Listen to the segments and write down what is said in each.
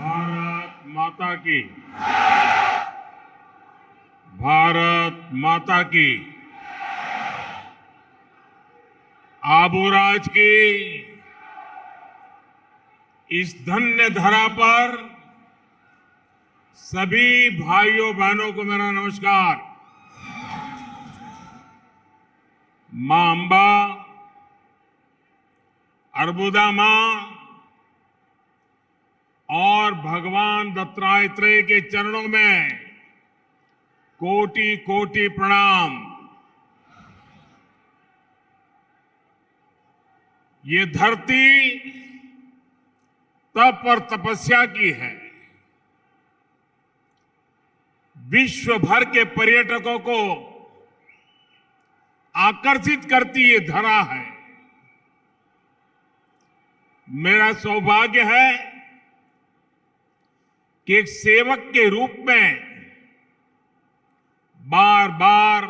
भारत माता की। भारत माता की। आबूराज की इस धन्य धरा पर सभी भाइयों बहनों को मेरा नमस्कार। मां अंबा, अर्बुदा मां और भगवान दत्तात्रेय के चरणों में कोटि कोटि प्रणाम। ये धरती तप और तपस्या की है। विश्व भर के पर्यटकों को आकर्षित करती ये धरा है। मेरा सौभाग्य है कि एक सेवक के रूप में बार बार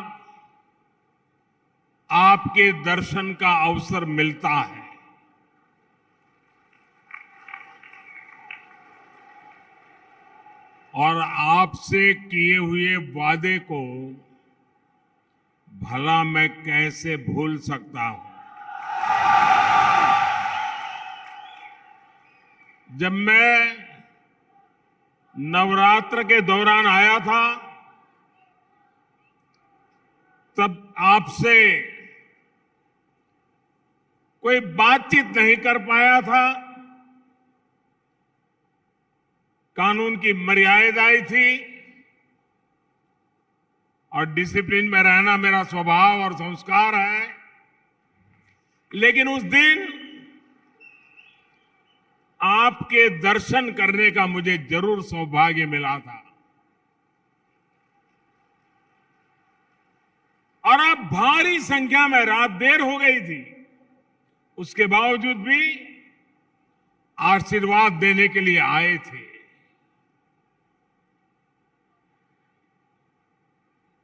आपके दर्शन का अवसर मिलता है। और आपसे किए हुए वादे को भला मैं कैसे भूल सकता हूं। जब मैं नवरात्र के दौरान आया था तब आपसे कोई बातचीत नहीं कर पाया था। कानून की मर्यादाएं थी और डिसिप्लिन में रहना मेरा स्वभाव और संस्कार है। लेकिन उस दिन आपके दर्शन करने का मुझे जरूर सौभाग्य मिला था। और अब भारी संख्या में, रात देर हो गई थी, उसके बावजूद भी आशीर्वाद देने के लिए आए थे।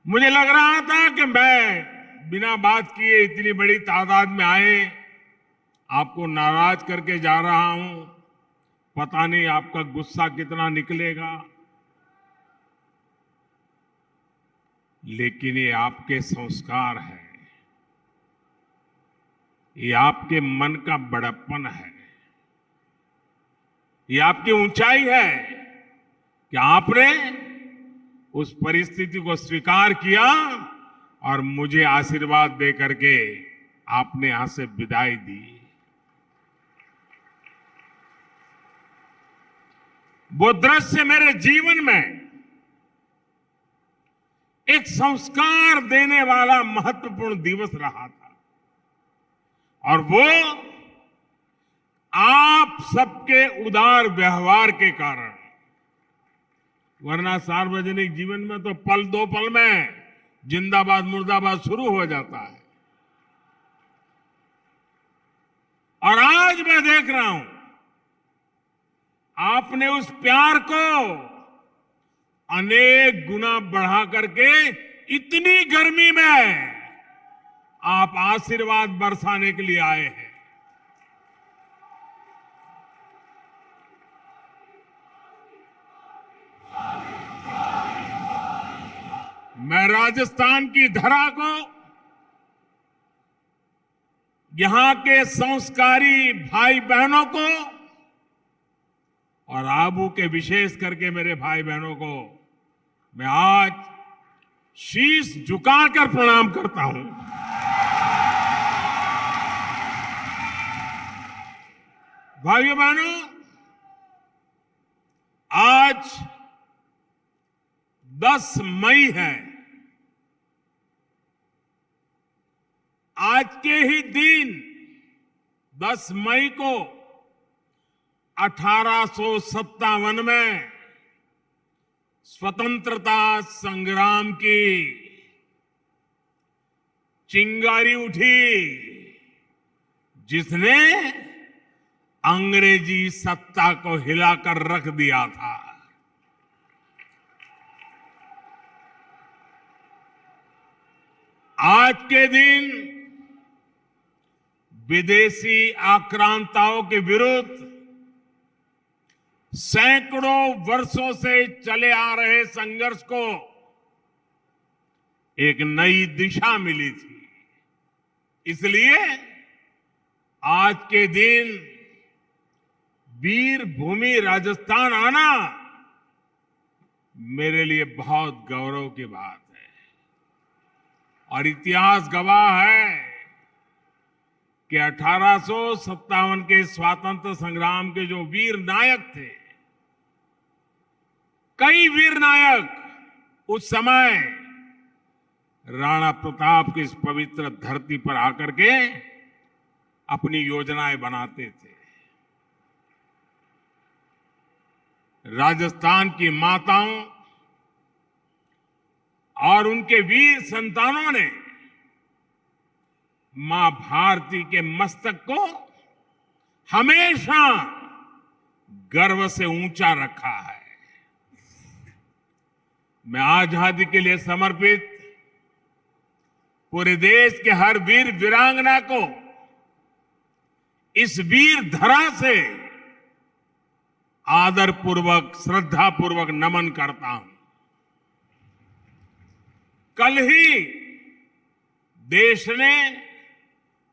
मुझे लग रहा था कि मैं बिना बात किए इतनी बड़ी तादाद में आए, आपको नाराज करके जा रहा हूं। पता नहीं आपका गुस्सा कितना निकलेगा। लेकिन ये आपके संस्कार है, ये आपके मन का बड़प्पन है, ये आपकी ऊंचाई है कि आपने उस परिस्थिति को स्वीकार किया और मुझे आशीर्वाद दे करके आपने यहां से विदाई दी। वो दृश्य मेरे जीवन में एक संस्कार देने वाला महत्वपूर्ण दिवस रहा था। और वो आप सबके उदार व्यवहार के कारण। वरना सार्वजनिक जीवन में तो पल दो पल में जिंदाबाद मुर्दाबाद शुरू हो जाता है। और आज मैं देख रहा हूं आपने उस प्यार को अनेक गुना बढ़ा करके इतनी गर्मी में आप आशीर्वाद बरसाने के लिए आए हैं। मैं राजस्थान की धरा को, यहां के संस्कारी भाई बहनों को और आबू के विशेष करके मेरे भाई बहनों को मैं आज शीश झुकाकर प्रणाम करता हूं। भाइयों बहनों, आज 10 मई है। आज के ही दिन 10 मई को 1857 में स्वतंत्रता संग्राम की चिंगारी उठी, जिसने अंग्रेजी सत्ता को हिलाकर रख दिया था। आज के दिन विदेशी आक्रांताओं के विरुद्ध सैकड़ों वर्षों से चले आ रहे संघर्ष को एक नई दिशा मिली थी। इसलिए आज के दिन वीर भूमि राजस्थान आना मेरे लिए बहुत गौरव की बात है। और इतिहास गवाह है कि 1857 के स्वातंत्र संग्राम के जो वीर नायक थे, कई वीर नायक उस समय राणा प्रताप की इस पवित्र धरती पर आकर के अपनी योजनाएं बनाते थे। राजस्थान की माताओं और उनके वीर संतानों ने मां भारती के मस्तक को हमेशा गर्व से ऊंचा रखा है। मैं आजादी के लिए समर्पित पूरे देश के हर वीर वीरांगना को इस वीर धरा से आदर पूर्वक, श्रद्धा पूर्वक नमन करता हूं। कल ही देश ने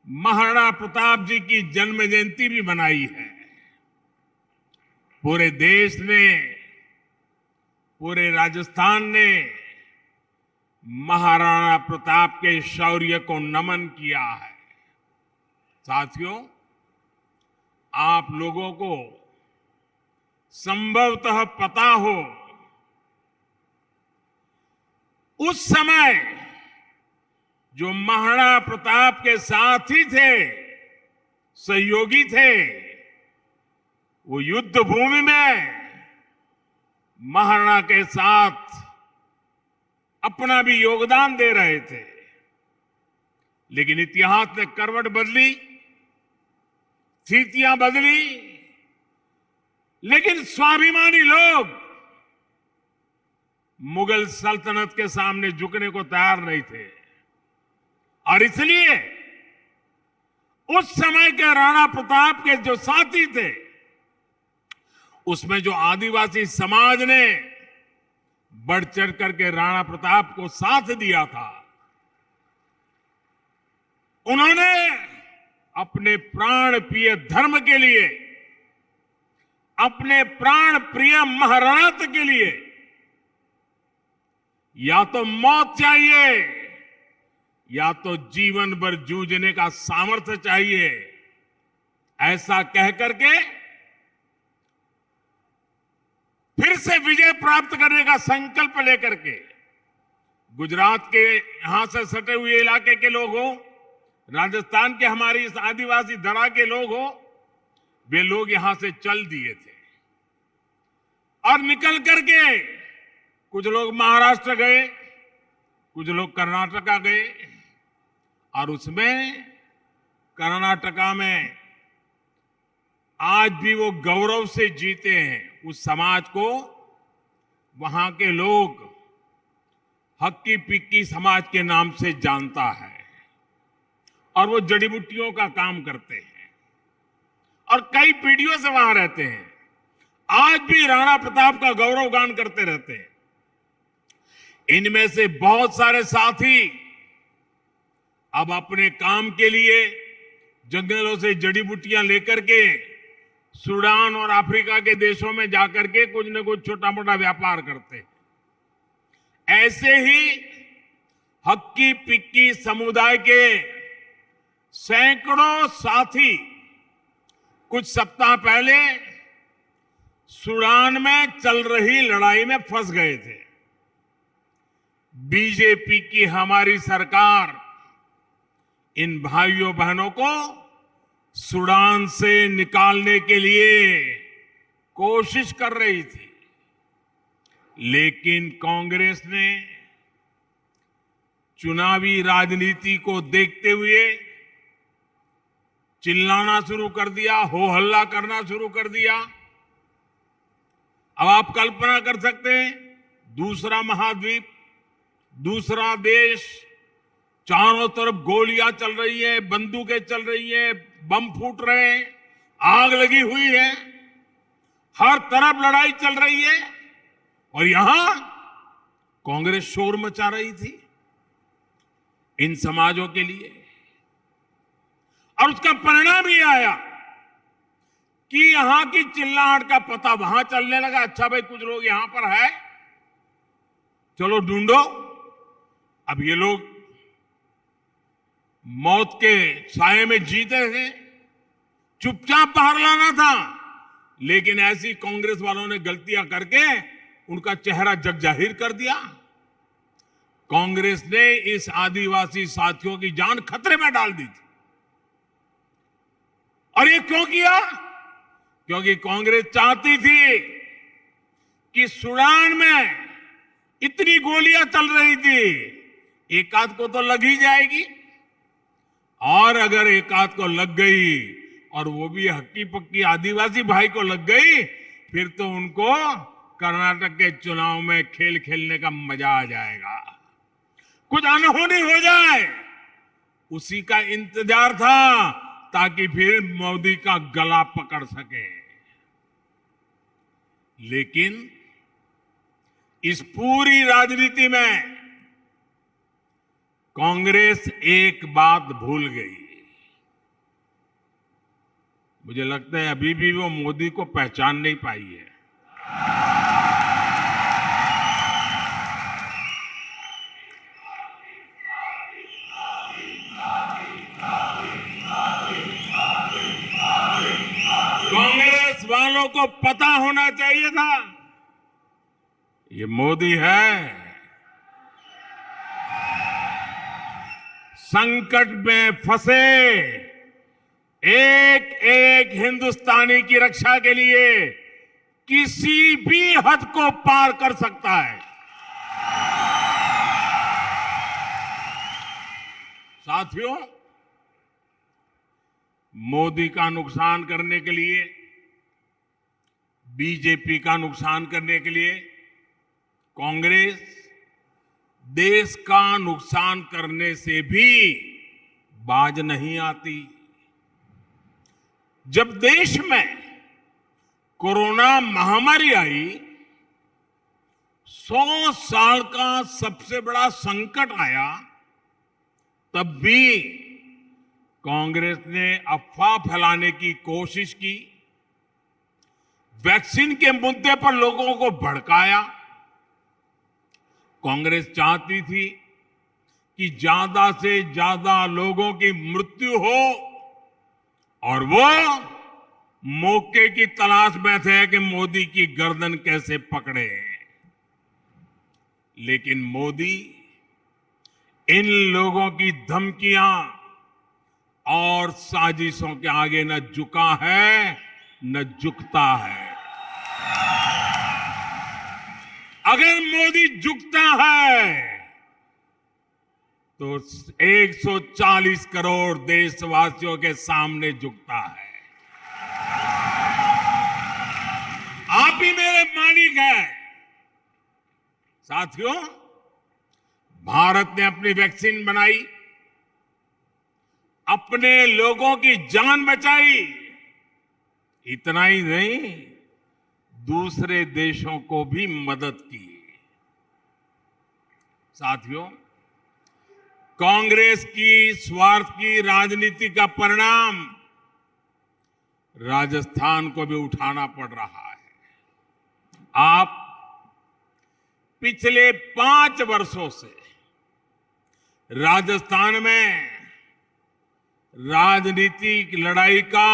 महाराणा प्रताप जी की जन्म जयंती भी मनाई है। पूरे देश ने, पूरे राजस्थान ने महाराणा प्रताप के शौर्य को नमन किया है। साथियों, आप लोगों को संभवतः पता हो, उस समय जो महाराणा प्रताप के साथी थे, सहयोगी थे, वो युद्ध भूमि में महाराणा के साथ अपना भी योगदान दे रहे थे। लेकिन इतिहास ने करवट बदली, स्थितियां बदली, लेकिन स्वाभिमानी लोग मुगल सल्तनत के सामने झुकने को तैयार नहीं थे। और इसलिए उस समय के राणा प्रताप के जो साथी थे, उसमें जो आदिवासी समाज ने बढ़ चढ़ करके राणा प्रताप को साथ दिया था, उन्होंने अपने प्राण प्रिय धर्म के लिए, अपने प्राण प्रिय महाराणा के लिए या तो मौत चाहिए या तो जीवन भर जूझने का सामर्थ्य चाहिए, ऐसा कह करके फिर से विजय प्राप्त करने का संकल्प लेकर के गुजरात के यहां से सटे हुए इलाके के लोग हो, राजस्थान के हमारी इस आदिवासी धरा के लोग हो, वे लोग यहां से चल दिए थे और निकल करके कुछ लोग महाराष्ट्र गए, कुछ लोग कर्नाटका गए। और उसमें कर्नाटका में आज भी वो गौरव से जीते हैं। उस समाज को वहां के लोग हक्की पिक्की समाज के नाम से जानता है और वो जड़ी बूटियों का काम करते हैं और कई पीढ़ियों से वहां रहते हैं। आज भी राणा प्रताप का गौरव गान करते रहते हैं। इनमें से बहुत सारे साथी अब अपने काम के लिए जंगलों से जड़ी बूटियां लेकर के सूडान और अफ्रीका के देशों में जाकर के कुछ न कुछ छोटा मोटा व्यापार करते हैं। ऐसे ही हक्की पिक्की समुदाय के सैकड़ों साथी कुछ सप्ताह पहले सूडान में चल रही लड़ाई में फंस गए थे। बीजेपी की हमारी सरकार इन भाइयों बहनों को सूडान से निकालने के लिए कोशिश कर रही थी, लेकिन कांग्रेस ने चुनावी राजनीति को देखते हुए चिल्लाना शुरू कर दिया, हो हल्ला करना शुरू कर दिया। अब आप कल्पना कर सकते हैं, दूसरा महाद्वीप, दूसरा देश, चारों तरफ गोलियां चल रही है, बंदूकें चल रही है, बम फूट रहे हैं, आग लगी हुई है। हर तरफ लड़ाई चल रही है और यहां कांग्रेस शोर मचा रही थी इन समाजों के लिए। और उसका परिणाम ये आया कि यहां की चिल्लाहट का पता वहां चलने लगा। अच्छा भाई, कुछ लोग यहां पर है, चलो ढूंढो। अब ये लोग मौत के साए में जीते हैं, चुपचाप बाहर लाना था, लेकिन ऐसी कांग्रेस वालों ने गलतियां करके उनका चेहरा जग जाहिर कर दिया। कांग्रेस ने इस आदिवासी साथियों की जान खतरे में डाल दी थी। और ये क्यों किया? क्योंकि कांग्रेस चाहती थी कि सूडान में इतनी गोलियां चल रही थी, एक आध को तो लग ही जाएगी, और अगर एक आध को लग गई और वो भी हक्की पक्की आदिवासी भाई को लग गई, फिर तो उनको कर्नाटक के चुनाव में खेल खेलने का मजा आ जाएगा, कुछ अनहोनी हो जाए, उसी का इंतजार था ताकि फिर मोदी का गला पकड़ सके। लेकिन इस पूरी राजनीति में कांग्रेस एक बात भूल गई। मुझे लगता है अभी भी वो मोदी को पहचान नहीं पाई है। कांग्रेस वालों को पता होना चाहिए था ये मोदी है, संकट में फंसे एक एक हिंदुस्तानी की रक्षा के लिए किसी भी हद को पार कर सकता है। साथियों, मोदी का नुकसान करने के लिए, बीजेपी का नुकसान करने के लिए कांग्रेस देश का नुकसान करने से भी बाज नहीं आती। जब देश में कोरोना महामारी आई, 100 साल का सबसे बड़ा संकट आया, तब भी कांग्रेस ने अफवाह फैलाने की कोशिश की, वैक्सीन के मुद्दे पर लोगों को भड़काया। कांग्रेस चाहती थी कि ज्यादा से ज्यादा लोगों की मृत्यु हो और वो मौके की तलाश में थे कि मोदी की गर्दन कैसे पकड़े। लेकिन मोदी इन लोगों की धमकियां और साजिशों के आगे न झुका है न झुकता है। अगर मोदी झुकता है तो 140 करोड़ देशवासियों के सामने झुकता है। आप ही मेरे मालिक हैं। साथियों, भारत ने अपनी वैक्सीन बनाई, अपने लोगों की जान बचाई, इतना ही नहीं, दूसरे देशों को भी मदद की। साथियों, कांग्रेस की स्वार्थ की राजनीति का परिणाम राजस्थान को भी उठाना पड़ रहा है। आप पिछले 5 वर्षों से राजस्थान में राजनीतिक लड़ाई का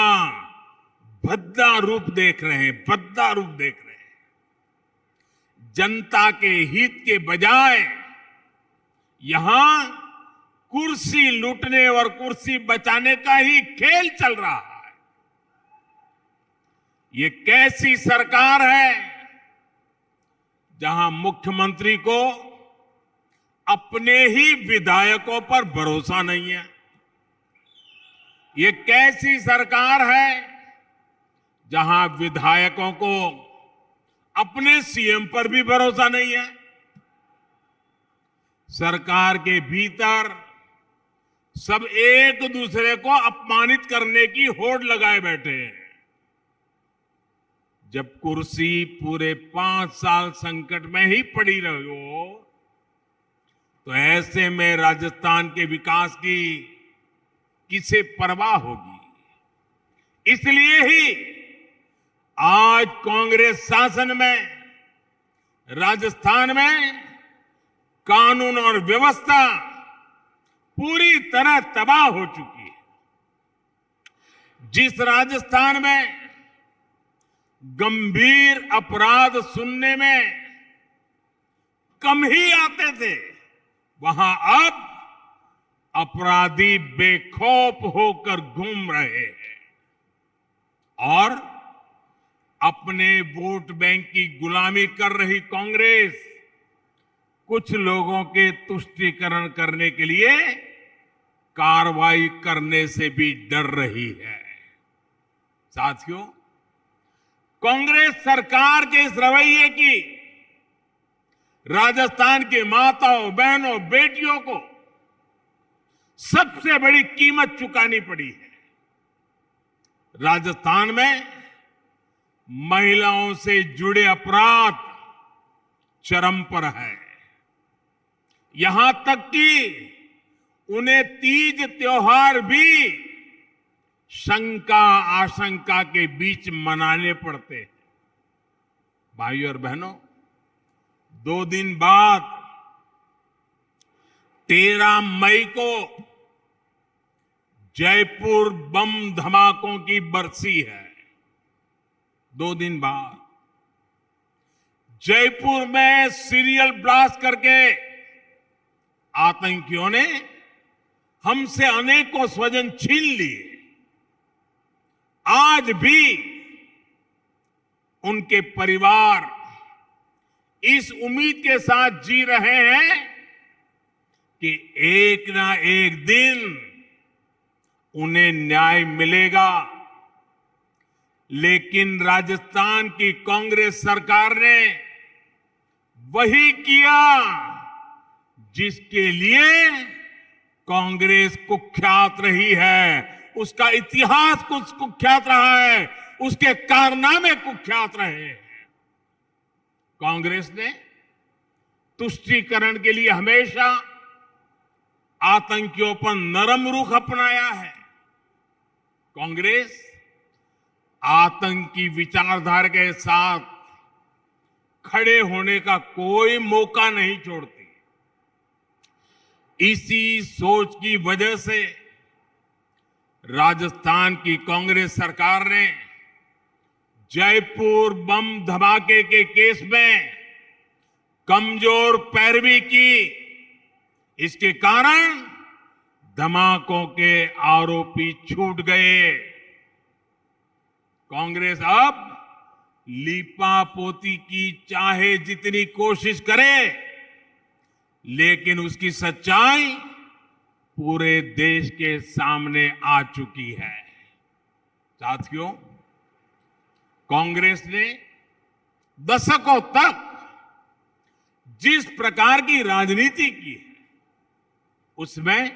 भद्दा रूप देख रहे हैं, भद्दा रूप देख रहे हैं। जनता के हित के बजाय यहां कुर्सी लूटने और कुर्सी बचाने का ही खेल चल रहा है। ये कैसी सरकार है जहां मुख्यमंत्री को अपने ही विधायकों पर भरोसा नहीं है। ये कैसी सरकार है जहां विधायकों को अपने सीएम पर भी भरोसा नहीं है। सरकार के भीतर सब एक दूसरे को अपमानित करने की होड़ लगाए बैठे हैं। जब कुर्सी पूरे 5 साल संकट में ही पड़ी रही हो, तो ऐसे में राजस्थान के विकास की किसे परवाह होगी। इसलिए ही आज कांग्रेस शासन में राजस्थान में कानून और व्यवस्था पूरी तरह तबाह हो चुकी है। जिस राजस्थान में गंभीर अपराध सुनने में कम ही आते थे, वहां अब अपराधी बेखौफ होकर घूम रहे हैं और अपने वोट बैंक की गुलामी कर रही कांग्रेस कुछ लोगों के तुष्टीकरण करने के लिए कार्रवाई करने से भी डर रही है। साथियों, कांग्रेस सरकार के इस रवैये की राजस्थान के माताओं, बहनों, बेटियों को सबसे बड़ी कीमत चुकानी पड़ी है। राजस्थान में महिलाओं से जुड़े अपराध चरम पर है। यहां तक कि उन्हें तीज त्योहार भी शंका आशंका के बीच मनाने पड़ते हैं। भाइयों और बहनों, 2 दिन बाद 13 मई को जयपुर बम धमाकों की बरसी है। 2 दिन बाद जयपुर में सीरियल ब्लास्ट करके आतंकियों ने हमसे अनेकों स्वजन छीन लिए। आज भी उनके परिवार इस उम्मीद के साथ जी रहे हैं कि एक ना एक दिन उन्हें न्याय मिलेगा। लेकिन राजस्थान की कांग्रेस सरकार ने वही किया जिसके लिए कांग्रेस कुख्यात रही है। उसका इतिहास कुछ कुख्यात रहा है, उसके कारनामे कुख्यात रहे हैं। कांग्रेस ने तुष्टीकरण के लिए हमेशा आतंकियों पर नरम रुख अपनाया है। कांग्रेस आतंकी विचारधारा के साथ खड़े होने का कोई मौका नहीं छोड़ती। इसी सोच की वजह से राजस्थान की कांग्रेस सरकार ने जयपुर बम धमाके के केस में कमजोर पैरवी की। इसके कारण धमाकों के आरोपी छूट गए। कांग्रेस अब लीपापोती की चाहे जितनी कोशिश करे, लेकिन उसकी सच्चाई पूरे देश के सामने आ चुकी है। साथियों, कांग्रेस ने दशकों तक जिस प्रकार की राजनीति की है, उसमें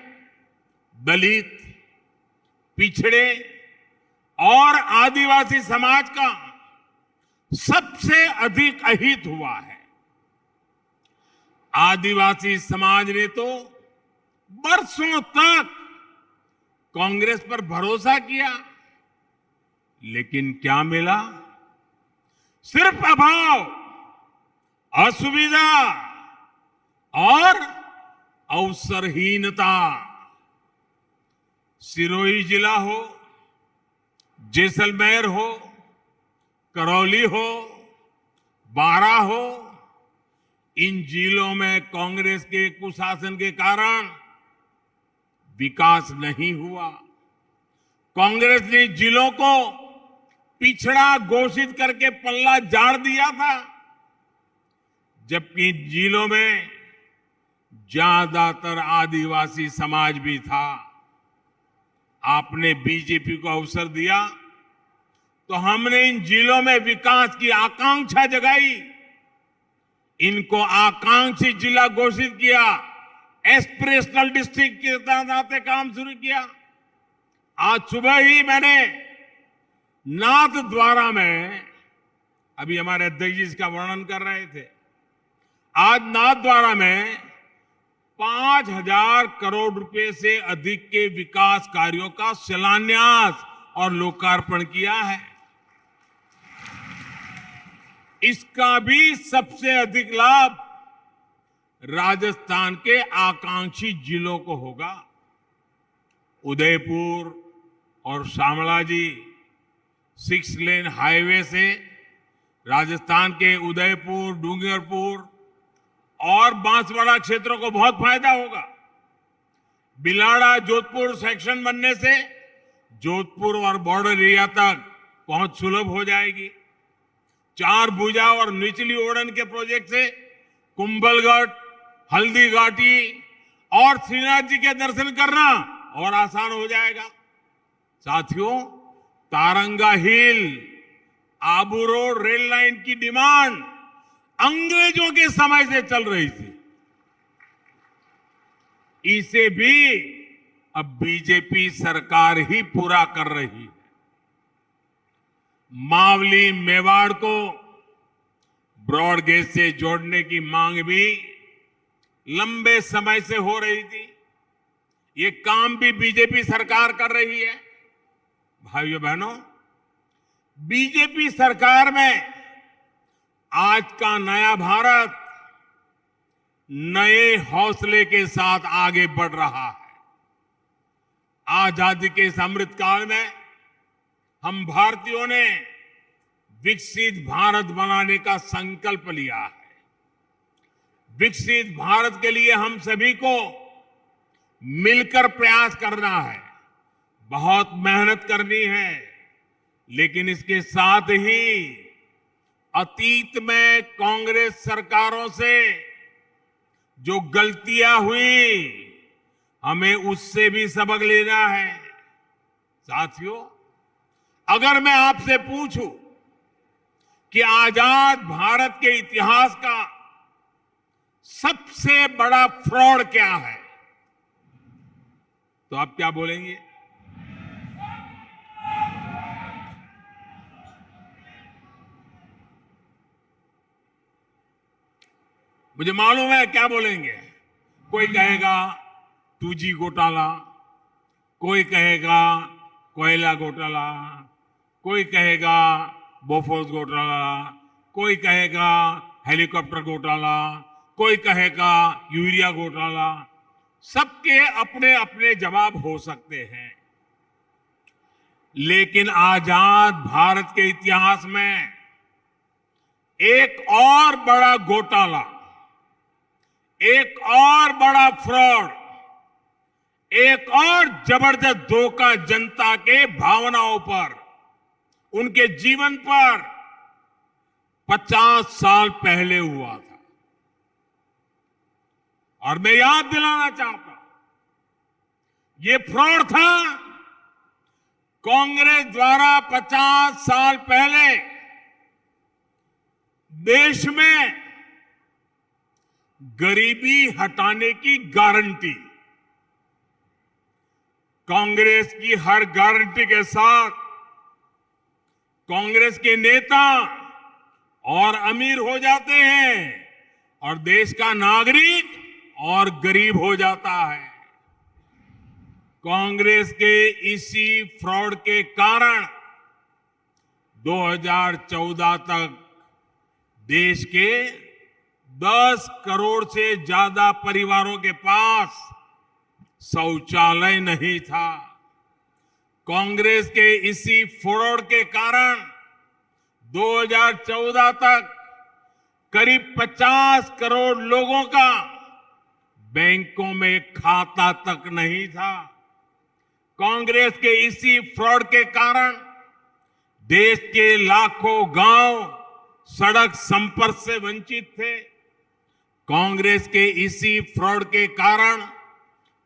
दलित, पिछड़े और आदिवासी समाज का सबसे अधिक अहित हुआ है। आदिवासी समाज ने तो बरसों तक कांग्रेस पर भरोसा किया, लेकिन क्या मिला? सिर्फ अभाव, असुविधा और अवसरहीनता। सिरोही जिला हो, जैसलमेर हो, करौली हो, बारां हो, इन जिलों में कांग्रेस के कुशासन के कारण विकास नहीं हुआ। कांग्रेस ने जिलों को पिछड़ा घोषित करके पल्ला झाड़ दिया था, जबकि जिलों में ज्यादातर आदिवासी समाज भी था। आपने बीजेपी को अवसर दिया तो हमने इन जिलों में विकास की आकांक्षा जगाई, इनको आकांक्षी जिला घोषित किया, एस्पिरेशनल डिस्ट्रिक्ट के नाते काम शुरू किया। आज सुबह ही मैंने नाथद्वारा में अभी हमारे अध्यक्ष जी इसका वर्णन कर रहे थे। आज नाथद्वारा में 5,000 करोड़ रुपए से अधिक के विकास कार्यों का शिलान्यास और लोकार्पण किया है। इसका भी सबसे अधिक लाभ राजस्थान के आकांक्षी जिलों को होगा। उदयपुर और शामला 6 लेन हाईवे से राजस्थान के उदयपुर, डूंगरपुर और बांसवाड़ा क्षेत्रों को बहुत फायदा होगा। बिलाड़ा जोधपुर सेक्शन बनने से जोधपुर और बॉर्डर एरिया तक पहुंच सुलभ हो जाएगी। 4 भुजा और निचली ओड़न के प्रोजेक्ट से कुंभलगढ़, हल्दी घाटी और श्रीनाथ जी के दर्शन करना और आसान हो जाएगा। साथियों, तारंगा हिल, आबू रोड रेल लाइन की डिमांड अंग्रेजों के समय से चल रही थी। इसे भी अब बीजेपी सरकार ही पूरा कर रही है। मावली मेवाड़ को ब्रॉड गेज से जोड़ने की मांग भी लंबे समय से हो रही थी। ये काम भी बीजेपी सरकार कर रही है। भाइयों बहनों, बीजेपी सरकार में आज का नया भारत नए हौसले के साथ आगे बढ़ रहा है। आजादी के इस अमृतकाल में हम भारतीयों ने विकसित भारत बनाने का संकल्प लिया है। विकसित भारत के लिए हम सभी को मिलकर प्रयास करना है, बहुत मेहनत करनी है। लेकिन इसके साथ ही अतीत में कांग्रेस सरकारों से जो गलतियां हुई, हमें उससे भी सबक लेना है। साथियों, अगर मैं आपसे पूछूं कि आजाद भारत के इतिहास का सबसे बड़ा फ्रॉड क्या है, तो आप क्या बोलेंगे? मुझे मालूम है क्या बोलेंगे। कोई कहेगा 2G घोटाला, कोई कहेगा कोयला घोटाला, कोई कहेगा बोफोर्स घोटाला, कोई कहेगा हेलीकॉप्टर घोटाला, कोई कहेगा यूरिया घोटाला। सबके अपने अपने जवाब हो सकते हैं, लेकिन आजाद भारत के इतिहास में एक और बड़ा घोटाला, एक और बड़ा फ्रॉड, एक और जबरदस्त धोखा जनता के भावनाओं पर, उनके जीवन पर 50 साल पहले हुआ था। और मैं याद दिलाना चाहता हूं, ये फ्रॉड था कांग्रेस द्वारा 50 साल पहले देश में गरीबी हटाने की गारंटी। कांग्रेस की हर गारंटी के साथ कांग्रेस के नेता और अमीर हो जाते हैं और देश का नागरिक और गरीब हो जाता है। कांग्रेस के इसी फ्रॉड के कारण 2014 तक देश के 10 करोड़ से ज्यादा परिवारों के पास शौचालय नहीं था। कांग्रेस के इसी फ्रॉड के कारण 2014 तक करीब 50 करोड़ लोगों का बैंकों में खाता तक नहीं था। कांग्रेस के इसी फ्रॉड के कारण देश के लाखों गांव सड़क संपर्क से वंचित थे। कांग्रेस के इसी फ्रॉड के कारण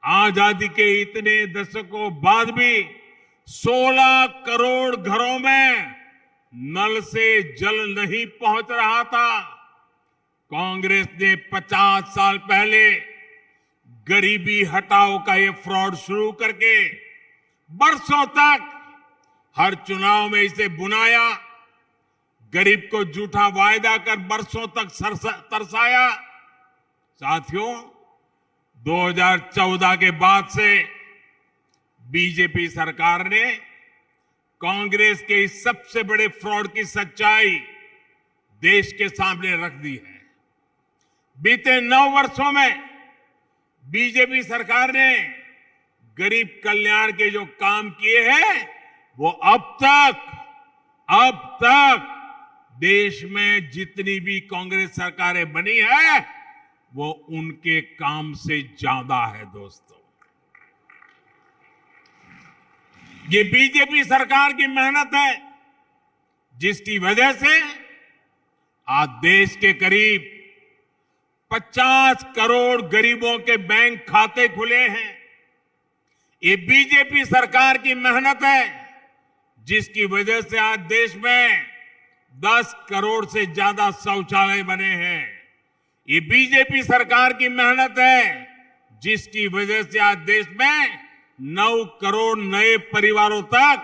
आजादी के इतने दशकों बाद भी 16 करोड़ घरों में नल से जल नहीं पहुंच रहा था। कांग्रेस ने 50 साल पहले गरीबी हटाओ का ये फ्रॉड शुरू करके बरसों तक हर चुनाव में इसे बुनाया, गरीब को झूठा वायदा कर बरसों तक तरसाया। साथियों, 2014 के बाद से बीजेपी सरकार ने कांग्रेस के इस सबसे बड़े फ्रॉड की सच्चाई देश के सामने रख दी है। बीते 9 वर्षों में बीजेपी सरकार ने गरीब कल्याण के जो काम किए हैं वो अब तक देश में जितनी भी कांग्रेस सरकारें बनी है वो उनके काम से ज्यादा है। दोस्तों, ये बीजेपी सरकार की मेहनत है जिसकी वजह से आज देश के करीब 50 करोड़ गरीबों के बैंक खाते खुले हैं। ये बीजेपी सरकार की मेहनत है जिसकी वजह से आज देश में 10 करोड़ से ज्यादा शौचालय बने हैं। ये बीजेपी सरकार की मेहनत है जिसकी वजह से आज देश में 9 करोड़ नए परिवारों तक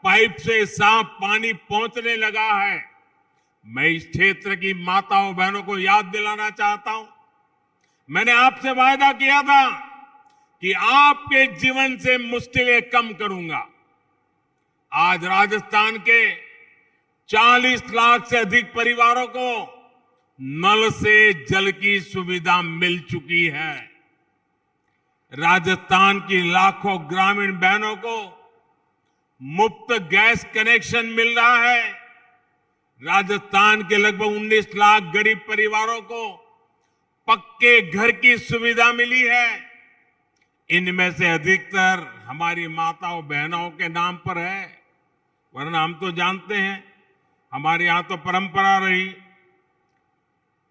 पाइप से साफ पानी पहुंचने लगा है। मैं इस क्षेत्र की माताओं बहनों को याद दिलाना चाहता हूं, मैंने आपसे वायदा किया था कि आपके जीवन से मुश्किलें कम करूंगा। आज राजस्थान के 40 लाख से अधिक परिवारों को नल से जल की सुविधा मिल चुकी है। राजस्थान की लाखों ग्रामीण बहनों को मुफ्त गैस कनेक्शन मिल रहा है। राजस्थान के लगभग 19 लाख गरीब परिवारों को पक्के घर की सुविधा मिली है। इनमें से अधिकतर हमारी माताओं बहनों के नाम पर है, वरना हम तो जानते हैं हमारे यहां तो परंपरा रही,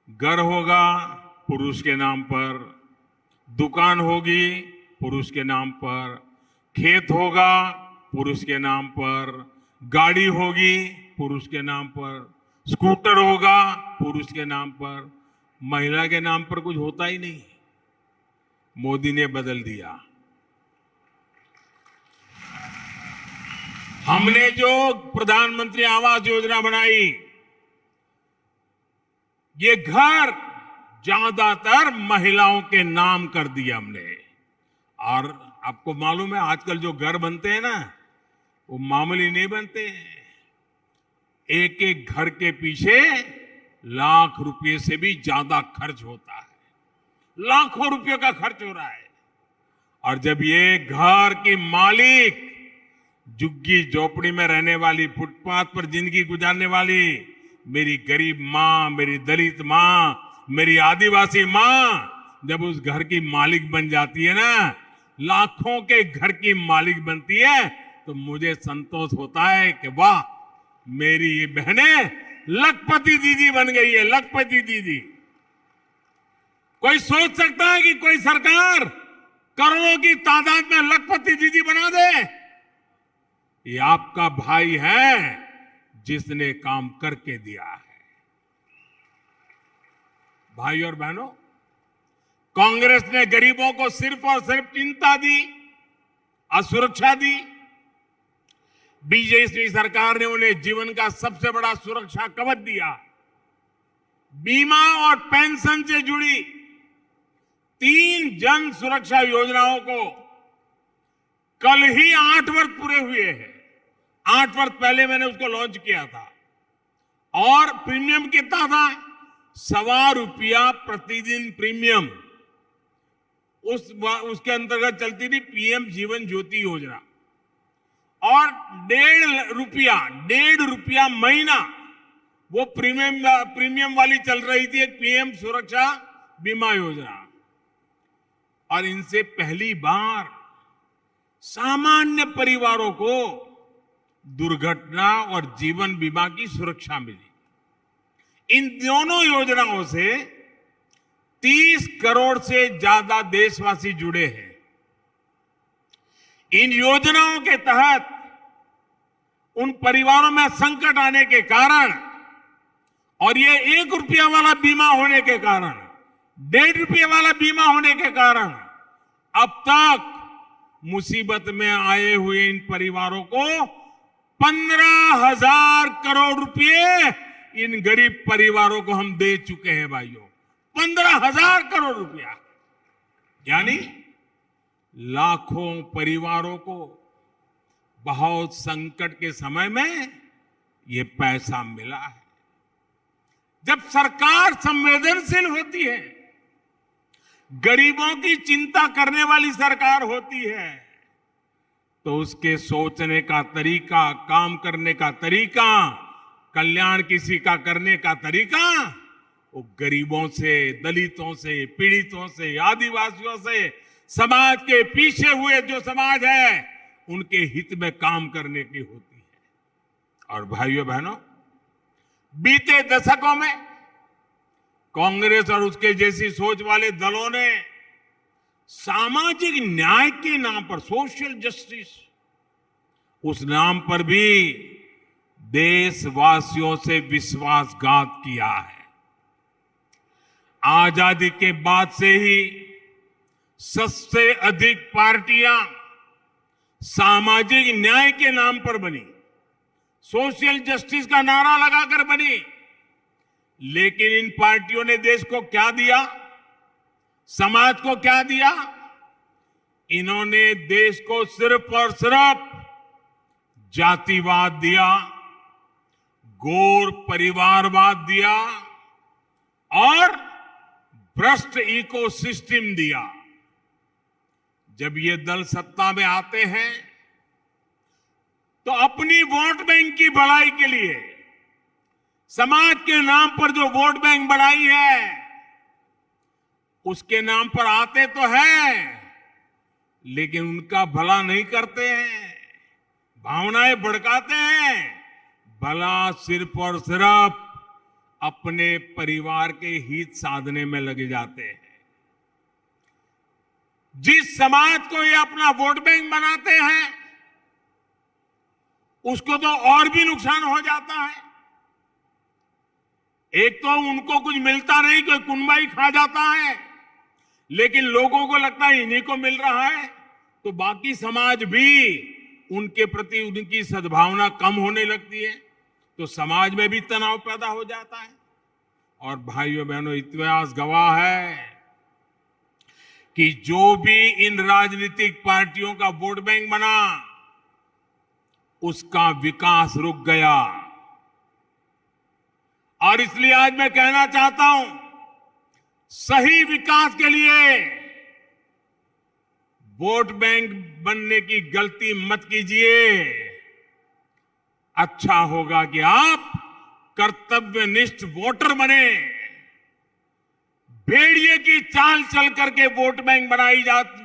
घर होगा पुरुष के नाम पर, दुकान होगी पुरुष के नाम पर, खेत होगा पुरुष के नाम पर, गाड़ी होगी पुरुष के नाम पर, स्कूटर होगा पुरुष के नाम पर, महिला के नाम पर कुछ होता ही नहीं। मोदी ने बदल दिया। हमने जो प्रधानमंत्री आवास योजना बनाई, ये घर ज्यादातर महिलाओं के नाम कर दिया हमने। और आपको मालूम है आजकल जो घर बनते हैं ना वो मामूली नहीं बनते। एक एक घर के पीछे लाख रुपए से भी ज्यादा खर्च होता है, लाखों रुपयों का खर्च हो रहा है। और जब ये घर की मालिक झुग्गी झोपड़ी में रहने वाली, फुटपाथ पर जिंदगी गुजारने वाली मेरी गरीब माँ, मेरी दलित माँ, मेरी आदिवासी माँ जब उस घर की मालिक बन जाती है ना, लाखों के घर की मालिक बनती है, तो मुझे संतोष होता है कि वाह, मेरी ये बहनें लखपति दीदी बन गई है, लखपति दीदी। कोई सोच सकता है कि कोई सरकार करोड़ों की तादाद में लखपति दीदी बना दे? ये आपका भाई है जिसने काम करके दिया है। भाई और बहनों, कांग्रेस ने गरीबों को सिर्फ और सिर्फ चिंता दी, असुरक्षा दी। बीजेपी सरकार ने उन्हें जीवन का सबसे बड़ा सुरक्षा कवच दिया। बीमा और पेंशन से जुड़ी 3 जन सुरक्षा योजनाओं को कल ही 8 वर्ष पूरे हुए हैं। 8 वर्ष पहले मैंने उसको लॉन्च किया था और प्रीमियम कितना था? ₹1.25 प्रतिदिन प्रीमियम। उसके अंतर्गत चलती थी पीएम जीवन ज्योति योजना और ₹1.5 महीना वो प्रीमियम वाली चल रही थी, एक पीएम सुरक्षा बीमा योजना। और इनसे पहली बार सामान्य परिवारों को दुर्घटना और जीवन बीमा की सुरक्षा मिली। इन दोनों योजनाओं से 30 करोड़ से ज्यादा देशवासी जुड़े हैं। इन योजनाओं के तहत उन परिवारों में संकट आने के कारण और ये ₹1 वाला बीमा होने के कारण, ₹1.5 वाला बीमा होने के कारण अब तक मुसीबत में आए हुए इन परिवारों को 15,000 करोड़ रुपए इन गरीब परिवारों को हम दे चुके हैं भाइयों। 15,000 करोड़ रुपया, यानी लाखों परिवारों को बहुत संकट के समय में ये पैसा मिला है। जब सरकार संवेदनशील होती है, गरीबों की चिंता करने वाली सरकार होती है, तो उसके सोचने का तरीका, काम करने का तरीका, कल्याण किसी का करने का तरीका, वो गरीबों से, दलितों से, पीड़ितों से, आदिवासियों से, समाज के पीछे हुए जो समाज है, उनके हित में काम करने की होती है। और भाइयों बहनों, बीते दशकों में कांग्रेस और उसके जैसी सोच वाले दलों ने सामाजिक न्याय के नाम पर, सोशल जस्टिस, उस नाम पर भी देशवासियों से विश्वासघात किया है। आजादी के बाद से ही सबसे अधिक पार्टियां सामाजिक न्याय के नाम पर बनी, सोशल जस्टिस का नारा लगाकर बनी, लेकिन इन पार्टियों ने देश को क्या दिया, समाज को क्या दिया? इन्होंने देश को सिर्फ और सिर्फ जातिवाद दिया, गौर परिवारवाद दिया और भ्रष्ट इकोसिस्टम दिया। जब ये दल सत्ता में आते हैं तो अपनी वोट बैंक की बढ़ाई के लिए, समाज के नाम पर जो वोट बैंक बढ़ाई है, उसके नाम पर आते तो हैं, लेकिन उनका भला नहीं करते हैं, भावनाएं भड़काते हैं, भला सिर्फ और सिर्फ अपने परिवार के हित साधने में लगे जाते हैं। जिस समाज को ये अपना वोट बैंक बनाते हैं, उसको तो और भी नुकसान हो जाता है। एक तो उनको कुछ मिलता नहीं, कोई कुनबाई खा जाता है, लेकिन लोगों को लगता है इन्हीं को मिल रहा है, तो बाकी समाज भी उनके प्रति उनकी सद्भावना कम होने लगती है, तो समाज में भी तनाव पैदा हो जाता है। और भाइयों बहनों, इतिहास गवाह है कि जो भी इन राजनीतिक पार्टियों का वोट बैंक बना, उसका विकास रुक गया। और इसलिए आज मैं कहना चाहता हूं, सही विकास के लिए वोट बैंक बनने की गलती मत कीजिए। अच्छा होगा कि आप कर्तव्यनिष्ठ वोटर बने। भेड़िए की चाल चल करके वोट बैंक बनाई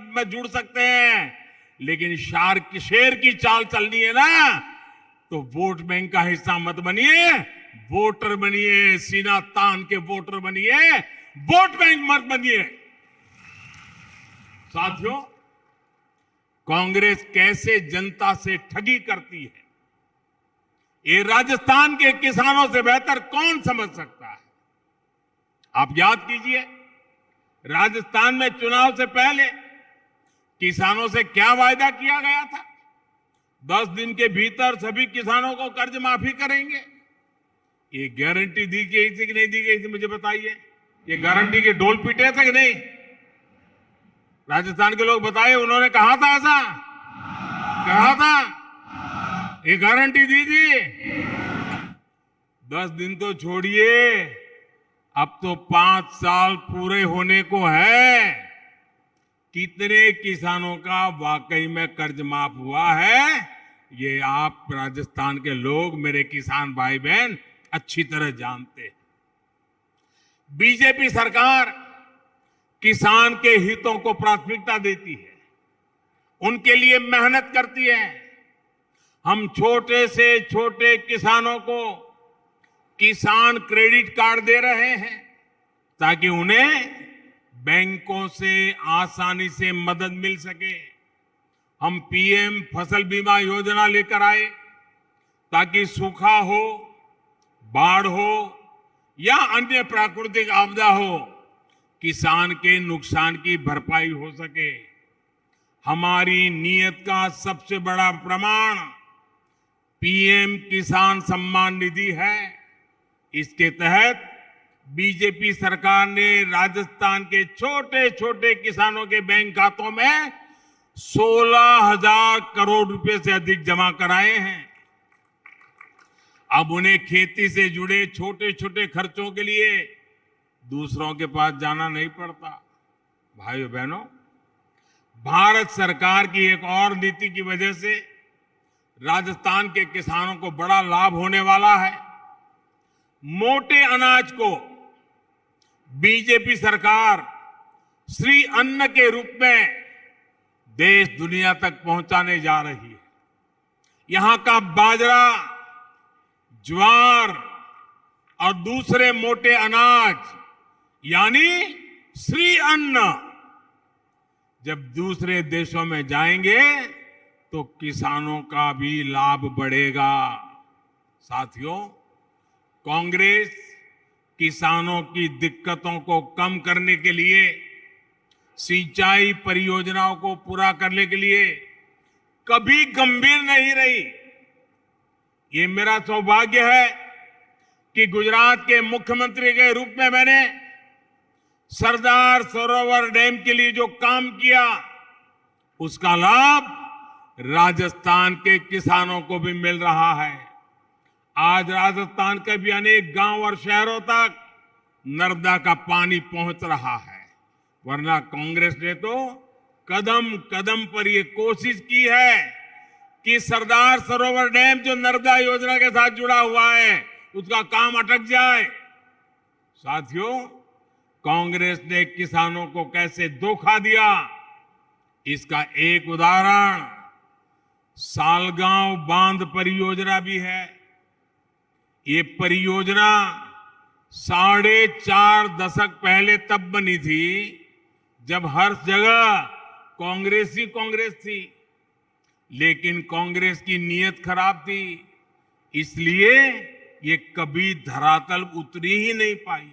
में जुड़ सकते हैं, लेकिन शेर की चाल चलनी है ना, तो वोट बैंक का हिस्सा मत बनिए, वोटर बनिए, सीना तान के वोटर बनिए, वोट बैंक मत बनिए। साथियों, कांग्रेस कैसे जनता से ठगी करती है, ये राजस्थान के किसानों से बेहतर कौन समझ सकता है। आप याद कीजिए, राजस्थान में चुनाव से पहले किसानों से क्या वायदा किया गया था? 10 दिन के भीतर सभी किसानों को कर्ज माफी करेंगे। ये गारंटी दी गई थी कि नहीं दी गई थी, मुझे बताइए। ये गारंटी के ढोल पीटे थे कि नहीं? राजस्थान के लोग बताइए, उन्होंने कहा था ऐसा? कहा था? ये गारंटी दी थी? 10 दिन तो छोड़िए, अब तो 5 साल पूरे होने को है। कितने किसानों का वाकई में कर्ज माफ हुआ है, ये आप राजस्थान के लोग, मेरे किसान भाई बहन अच्छी तरह जानते हैं। बीजेपी सरकार किसान के हितों को प्राथमिकता देती है, उनके लिए मेहनत करती है। हम छोटे से छोटे किसानों को किसान क्रेडिट कार्ड दे रहे हैं, ताकि उन्हें बैंकों से आसानी से मदद मिल सके। हम पीएम फसल बीमा योजना लेकर आए, ताकि सूखा हो, बाढ़ हो या अन्य प्राकृतिक आपदा हो, किसान के नुकसान की भरपाई हो सके। हमारी नीयत का सबसे बड़ा प्रमाण पीएम किसान सम्मान निधि है। इसके तहत बीजेपी सरकार ने राजस्थान के छोटे छोटे किसानों के बैंक खातों में 16,000 करोड़ रुपए से अधिक जमा कराए हैं। अब उन्हें खेती से जुड़े छोटे छोटे खर्चों के लिए दूसरों के पास जाना नहीं पड़ता। भाइयों बहनों, भारत सरकार की एक और नीति की वजह से राजस्थान के किसानों को बड़ा लाभ होने वाला है। मोटे अनाज को बीजेपी सरकार श्री अन्न के रूप में देश दुनिया तक पहुंचाने जा रही है। यहां का बाजरा, ज्वार और दूसरे मोटे अनाज यानी श्री अन्न जब दूसरे देशों में जाएंगे तो किसानों का भी लाभ बढ़ेगा। साथियों, कांग्रेस किसानों की दिक्कतों को कम करने के लिए, सिंचाई परियोजनाओं को पूरा करने के लिए कभी गंभीर नहीं रही। ये मेरा सौभाग्य है कि गुजरात के मुख्यमंत्री के रूप में मैंने सरदार सरोवर डैम के लिए जो काम किया उसका लाभ राजस्थान के किसानों को भी मिल रहा है। आज राजस्थान के भी अनेक गांव और शहरों तक नर्मदा का पानी पहुंच रहा है, वरना कांग्रेस ने तो कदम कदम पर ये कोशिश की है कि सरदार सरोवर डैम जो नर्मदा योजना के साथ जुड़ा हुआ है उसका काम अटक जाए। साथियों, कांग्रेस ने किसानों को कैसे धोखा दिया, इसका एक उदाहरण सालगांव बांध परियोजना भी है। ये परियोजना 4.5 दशक पहले तब बनी थी जब हर जगह कांग्रेस ही कांग्रेस थी, लेकिन कांग्रेस की नीयत खराब थी, इसलिए ये कभी धरातल उतरी ही नहीं पाई।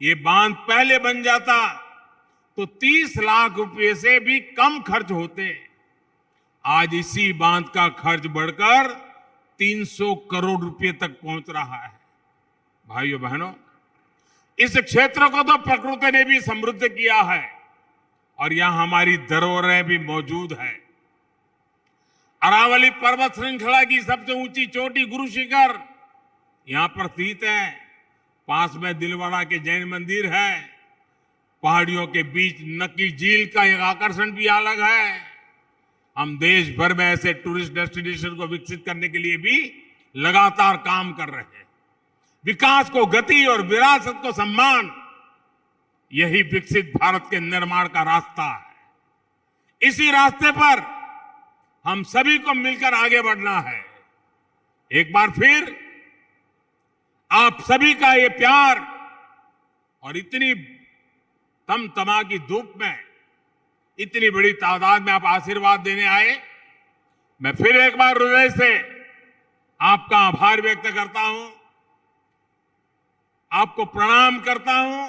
ये बांध पहले बन जाता तो 30 लाख रुपए से भी कम खर्च होते। आज इसी बांध का खर्च बढ़कर 300 करोड़ रुपए तक पहुंच रहा है। भाइयों बहनों, इस क्षेत्र को तो प्रकृति ने भी समृद्ध किया है और यहां हमारी धरोहरें भी मौजूद है। अरावली पर्वत श्रृंखला की सबसे ऊंची चोटी गुरु शिखर यहां पर स्थित है। पास में दिलवाड़ा के जैन मंदिर है। पहाड़ियों के बीच नक्की झील का एक आकर्षण भी अलग है। हम देश भर में ऐसे टूरिस्ट डेस्टिनेशन को विकसित करने के लिए भी लगातार काम कर रहे हैं। विकास को गति और विरासत को सम्मान, यही विकसित भारत के निर्माण का रास्ता है। इसी रास्ते पर हम सभी को मिलकर आगे बढ़ना है। एक बार फिर आप सभी का ये प्यार और इतनी तमतमा की धूप में इतनी बड़ी तादाद में आप आशीर्वाद देने आए, मैं फिर एक बार हृदय से आपका आभार व्यक्त करता हूं, आपको प्रणाम करता हूं